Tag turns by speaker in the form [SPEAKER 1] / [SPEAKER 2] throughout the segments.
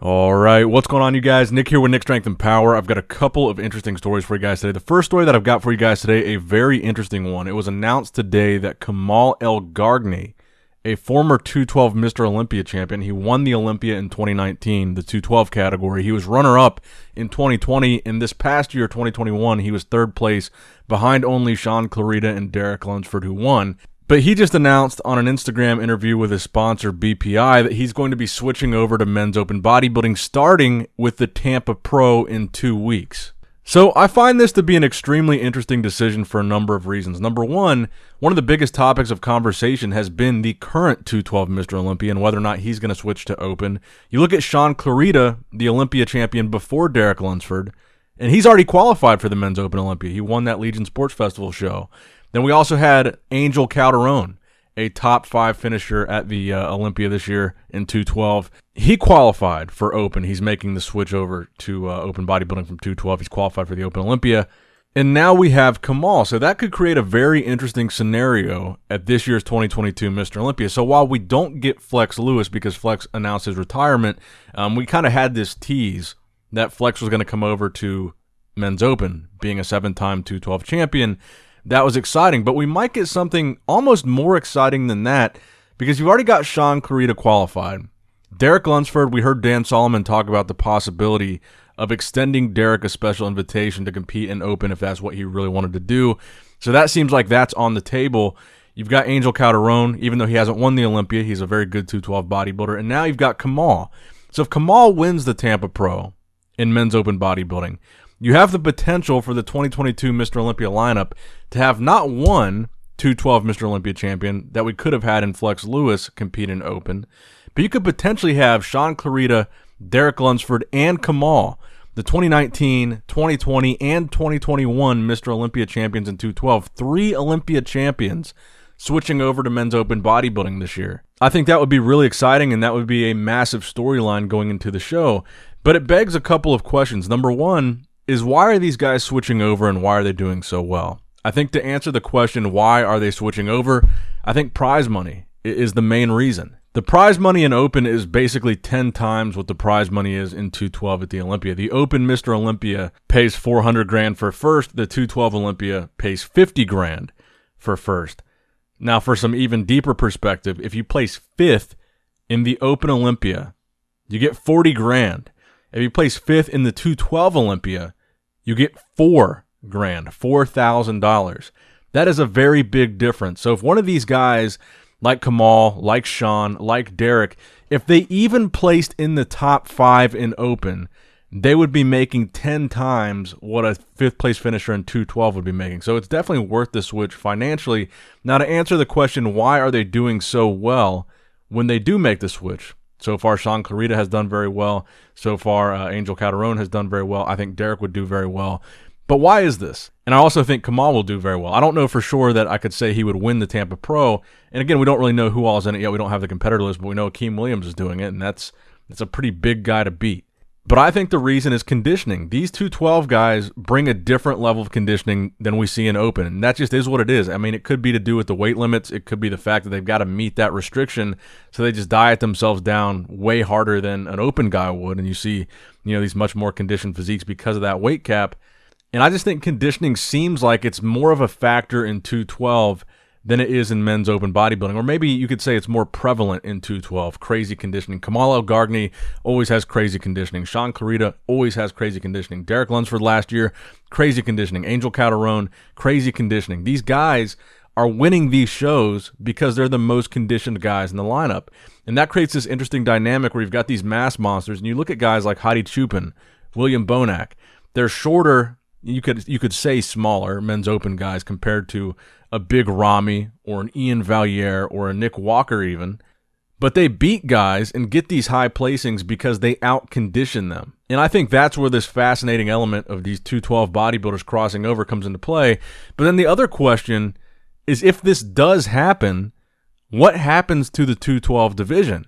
[SPEAKER 1] All right, what's going on, you guys? Nick here with Nick Strength and Power. I've got a couple of interesting stories for you guys today. The first story that I've got for you guys today, a very interesting one. It was announced today that Kamal a former 212 Mr. Olympia champion, he won the Olympia in 2019, the 212 category. He was runner-up in 2020. In this past year, 2021, he was third place behind only Sean Clarita and Derek Lunsford, who won. But he just announced on an Instagram interview with his sponsor, BPI, that he's going to be switching over to men's open bodybuilding, starting with the Tampa Pro in 2 weeks. So I find this to be an extremely interesting decision for a number of reasons. Number one of the biggest topics of conversation has been the current 212 Mr. Olympia and whether or not he's going to switch to open. You look at Sean Clarita, the Olympia champion before Derek Lunsford, and he's already qualified for the men's open Olympia. He won that Legion Sports Festival show. Then we also had Angel Calderon, a top 5 finisher at the Olympia this year in 212. He qualified for open. He's making the switch over to open bodybuilding from 212. He's qualified for the open Olympia. And now we have Kamal. So that could create a very interesting scenario at this year's 2022 Mr. Olympia. So while we don't get Flex Lewis because Flex announced his retirement, we kind of had this tease that Flex was going to come over to men's open, being a 7-time 212 champion. That was exciting, but we might get something almost more exciting than that because you've already got Sean Clarita qualified. Derek Lunsford, we heard Dan Solomon talk about the possibility of extending Derek a special invitation to compete in open if that's what he really wanted to do. So that seems like that's on the table. You've got Angel Calderon, even though he hasn't won the Olympia, he's a very good 212 bodybuilder. And now you've got Kamal. So if Kamal wins the Tampa Pro in men's open bodybuilding, you have the potential for the 2022 Mr. Olympia lineup to have not one 212 Mr. Olympia champion that we could have had in Flex Lewis compete in open, but you could potentially have Sean Clarita, Derek Lunsford, and Kamal, the 2019, 2020, and 2021 Mr. Olympia champions in 212. 3 Olympia champions switching over to men's open bodybuilding this year. I think that would be really exciting, and that would be a massive storyline going into the show. But it begs a couple of questions. Number one is, why are these guys switching over and why are they doing so well? I think to answer the question, why are they switching over, I think prize money is the main reason. The prize money in open is basically 10 times what the prize money is in 212 at the Olympia. The open Mr. Olympia pays $400,000 for first. The 212 Olympia pays $50,000 for first. Now, for some even deeper perspective, if you place 5th in the open Olympia, you get $40,000. If you place 5th in the 212 Olympia, you get $4,000, $4,000. That is a very big difference. So if one of these guys, like Kamal, like Sean, like Derek, if they even placed in the top 5 in open, they would be making 10 times what a 5th place finisher in 212 would be making. So it's definitely worth the switch financially. Now, to answer the question, why are they doing so well when they do make the switch? So far, Sean Clarita has done very well. So far, Angel Calderon has done very well. I think Derek would do very well. But why is this? And I also think Kamal will do very well. I don't know for sure that I could say he would win the Tampa Pro. And again, we don't really know who all is in it yet. We don't have the competitor list, but we know Akeem Williams is doing it, and that's a pretty big guy to beat. But I think the reason is conditioning. These 212 guys bring a different level of conditioning than we see in open, and that just is what it is. I mean, it could be to do with the weight limits. It could be the fact that they've got to meet that restriction, so they just diet themselves down way harder than an open guy would, and you see, these much more conditioned physiques because of that weight cap. And I just think conditioning seems like it's more of a factor in 212 than it is in men's open bodybuilding. Or maybe you could say it's more prevalent in 212, crazy conditioning. Kamal always has crazy conditioning. Sean Clarita always has crazy conditioning. Derek Lunsford last year, crazy conditioning. Angel Calderon, crazy conditioning. These guys are winning these shows because they're the most conditioned guys in the lineup. And that creates this interesting dynamic where you've got these mass monsters, and you look at guys like Hadi Chupin, William Bonac. They're shorter, you could say smaller men's open guys compared to a big Rami or an Ian Valliere or a Nick Walker even, but they beat guys and get these high placings because they out-condition them. And I think that's where this fascinating element of these 212 bodybuilders crossing over comes into play. But then the other question is, if this does happen, what happens to the 212 division?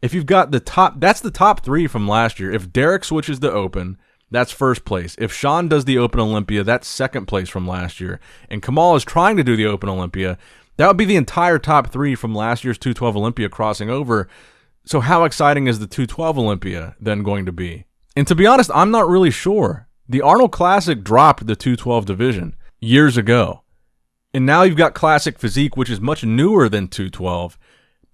[SPEAKER 1] If you've got that's the top 3 from last year. If Derek switches to open, that's first place. If Sean does the Open Olympia, that's second place from last year. And Kamal is trying to do the Open Olympia. That would be the entire top 3 from last year's 212 Olympia crossing over. So how exciting is the 212 Olympia then going to be? And to be honest, I'm not really sure. The Arnold Classic dropped the 212 division years ago. And now you've got Classic Physique, which is much newer than 212,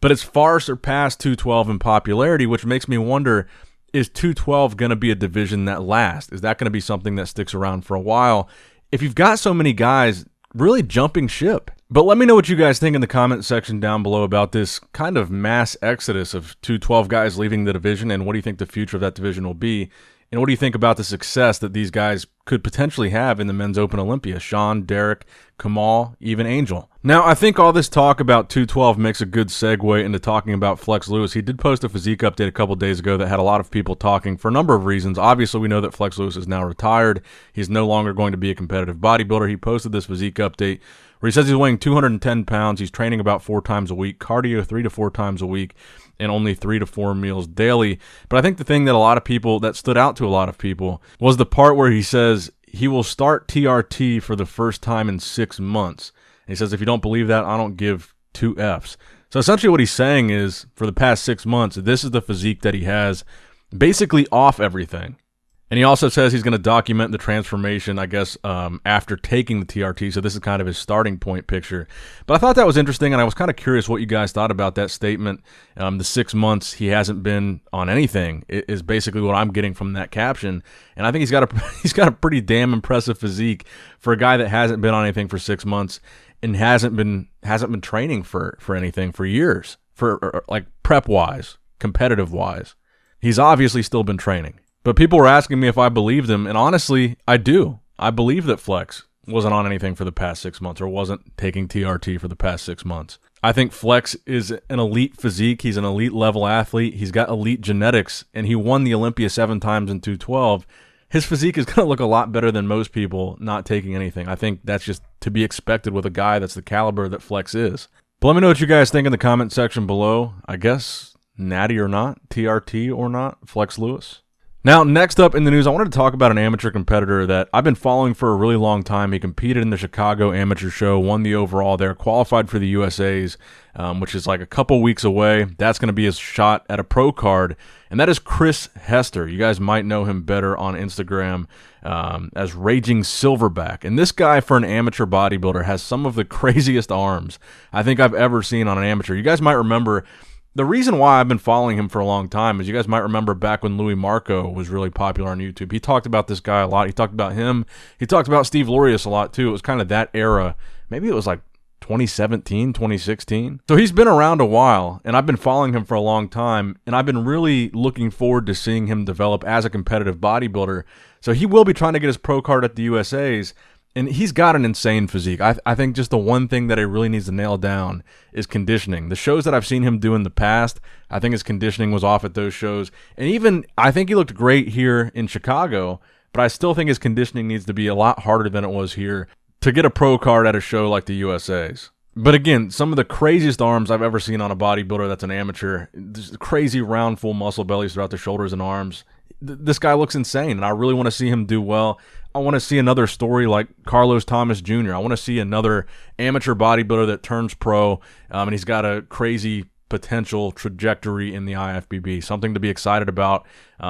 [SPEAKER 1] but it's far surpassed 212 in popularity, which makes me wonder, is 212 going to be a division that lasts? Is that going to be something that sticks around for a while? If you've got so many guys really jumping ship. But let me know what you guys think in the comment section down below about this kind of mass exodus of 212 guys leaving the division, and what do you think the future of that division will be? And what do you think about the success that these guys could potentially have in the Men's Open Olympia? Sean, Derek, Kamal, even Angel. Now, I think all this talk about 212 makes a good segue into talking about Flex Lewis. He did post a physique update a couple days ago that had a lot of people talking for a number of reasons. Obviously, we know that Flex Lewis is now retired. He's no longer going to be a competitive bodybuilder. He posted this physique update where he says he's weighing 210 pounds. He's training about 4 times a week, cardio 3 to 4 times a week, and only 3 to 4 meals daily. But I think the thing that stood out to a lot of people was the part where he says he will start TRT for the first time in 6 months. And he says, if you don't believe that, I don't give 2 Fs. So essentially what he's saying is, for the past 6 months, this is the physique that he has, basically off everything. And he also says he's going to document the transformation, I guess, after taking the TRT. So this is kind of his starting point picture. But I thought that was interesting, and I was kind of curious what you guys thought about that statement. The 6 months he hasn't been on anything is basically what I'm getting from that caption. And I think he's got a pretty damn impressive physique for a guy that hasn't been on anything for 6 months and hasn't been training for anything for years, for like prep wise, competitive wise. He's obviously still been training. But people were asking me if I believed him, and honestly, I do. I believe that Flex wasn't on anything for the past 6 months, or wasn't taking TRT for the past 6 months. I think Flex is an elite physique. He's an elite level athlete. He's got elite genetics, and he won the Olympia 7 times in 212. His physique is going to look a lot better than most people not taking anything. I think that's just to be expected with a guy that's the caliber that Flex is. But let me know what you guys think in the comment section below. I guess Natty or not, TRT or not, Flex Lewis. Now, next up in the news, I wanted to talk about an amateur competitor that I've been following for a really long time. He competed in the Chicago Amateur Show, won the overall there, qualified for the USAs, which is like a couple weeks away. That's going to be his shot at a pro card, and that is Chris Hester. You guys might know him better on Instagram as Raging Silverback. And this guy, for an amateur bodybuilder, has some of the craziest arms I think I've ever seen on an amateur. You guys might remember, the reason why I've been following him for a long time is you guys might remember back when Louis Marco was really popular on YouTube. He talked about this guy a lot. He talked about him. He talked about Steve Lorius a lot too. It was kind of that era. Maybe it was like 2017, 2016. So he's been around a while, and I've been following him for a long time, and I've been really looking forward to seeing him develop as a competitive bodybuilder. So he will be trying to get his pro card at the USAs. And he's got an insane physique. I think just the one thing that he really needs to nail down is conditioning. The shows that I've seen him do in the past, I think his conditioning was off at those shows. And even, I think he looked great here in Chicago, but I still think his conditioning needs to be a lot harder than it was here to get a pro card at a show like the USAs. But again, some of the craziest arms I've ever seen on a bodybuilder that's an amateur. Just crazy round, full muscle bellies throughout the shoulders and arms. This guy looks insane, and I really want to see him do well. I want to see another story like Carlos Thomas Jr. I want to see another amateur bodybuilder that turns pro, and he's got a crazy potential trajectory in the IFBB. Something to be excited about,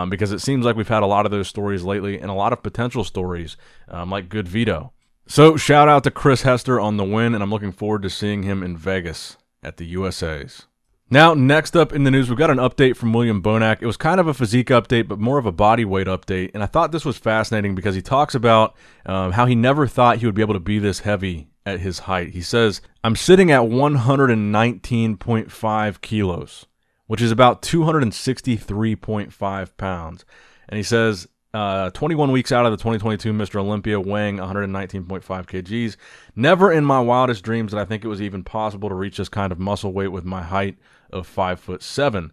[SPEAKER 1] because it seems like we've had a lot of those stories lately, and a lot of potential stories, like Good Vito. So shout out to Chris Hester on the win, and I'm looking forward to seeing him in Vegas at the USAs. Now, next up in the news, we've got an update from William Bonac. It was kind of a physique update, but more of a body weight update. And I thought this was fascinating because he talks about how he never thought he would be able to be this heavy at his height. He says, I'm sitting at 119.5 kilos, which is about 263.5 pounds. And he says, 21 weeks out of the 2022 Mr. Olympia, weighing 119.5 kgs. Never in my wildest dreams did I think it was even possible to reach this kind of muscle weight with my height of 5'7".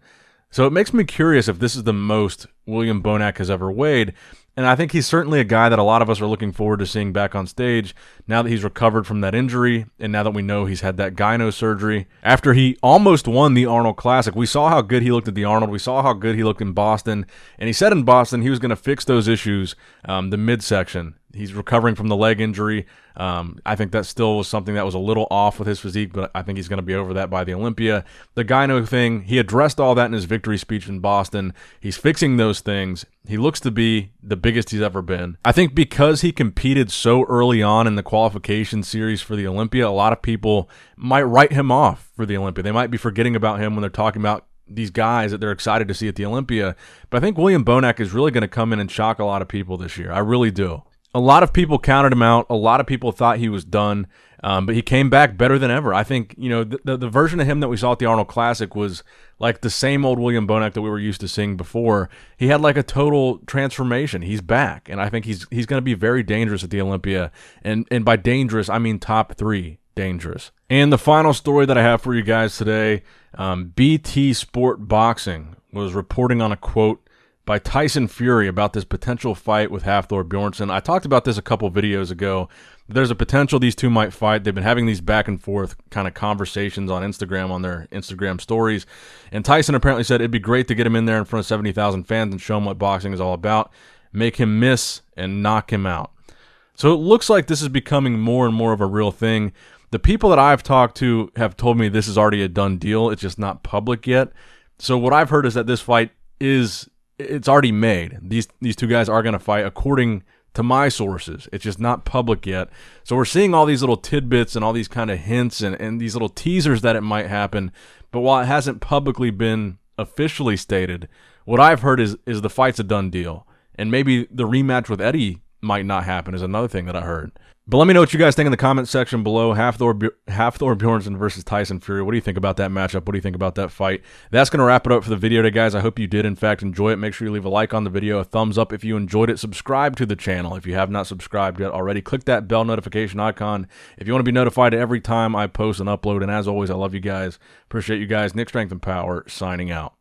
[SPEAKER 1] So it makes me curious if this is the most William Bonac has ever weighed. And I think he's certainly a guy that a lot of us are looking forward to seeing back on stage now that he's recovered from that injury, and now that we know he's had that gyno surgery. After he almost won the Arnold Classic, we saw how good he looked at the Arnold. We saw how good he looked in Boston. And he said in Boston he was going to fix those issues, the midsection. He's recovering from the leg injury. I think that still was something that was a little off with his physique, but I think he's going to be over that by the Olympia. The gyno thing, he addressed all that in his victory speech in Boston. He's fixing those things. He looks to be the biggest he's ever been. I think because he competed so early on in the qualification series for the Olympia, a lot of people might write him off for the Olympia. They might be forgetting about him when they're talking about these guys that they're excited to see at the Olympia. But I think William Bonac is really going to come in and shock a lot of people this year. I really do. A lot of people counted him out. A lot of people thought he was done, but he came back better than ever. I think, the version of him that we saw at the Arnold Classic was like the same old William Bonac that we were used to seeing before. He had like a total transformation. He's back, and I think he's going to be very dangerous at the Olympia. And by dangerous, I mean top 3 dangerous. And the final story that I have for you guys today, BT Sport Boxing was reporting on a quote by Tyson Fury about this potential fight with Thor Bjornsson. I talked about this a couple videos ago. There's a potential these two might fight. They've been having these back and forth kind of conversations on Instagram, on their Instagram stories. And Tyson apparently said it'd be great to get him in there in front of 70,000 fans and show him what boxing is all about, make him miss and knock him out. So it looks like this is becoming more and more of a real thing. The people that I've talked to have told me this is already a done deal. It's just not public yet. So what I've heard is that this fight it's already made. These two guys are going to fight according to my sources. It's just not public yet. So we're seeing all these little tidbits and all these kind of hints and these little teasers that it might happen. But while it hasn't publicly been officially stated, what I've heard is the fight's a done deal. And maybe the rematch with Eddie might not happen is another thing that I heard. But let me know what you guys think in the comment section below. Thor Bjornsson versus Tyson Fury. What do you think about that matchup? What do you think about that fight? That's going to wrap it up for the video today, guys. I hope you did, in fact, enjoy it. Make sure you leave a like on the video, a thumbs up if you enjoyed it. Subscribe to the channel if you have not subscribed yet already. Click that bell notification icon if you want to be notified every time I post and upload. And as always, I love you guys. Appreciate you guys. Nick Strength and Power signing out.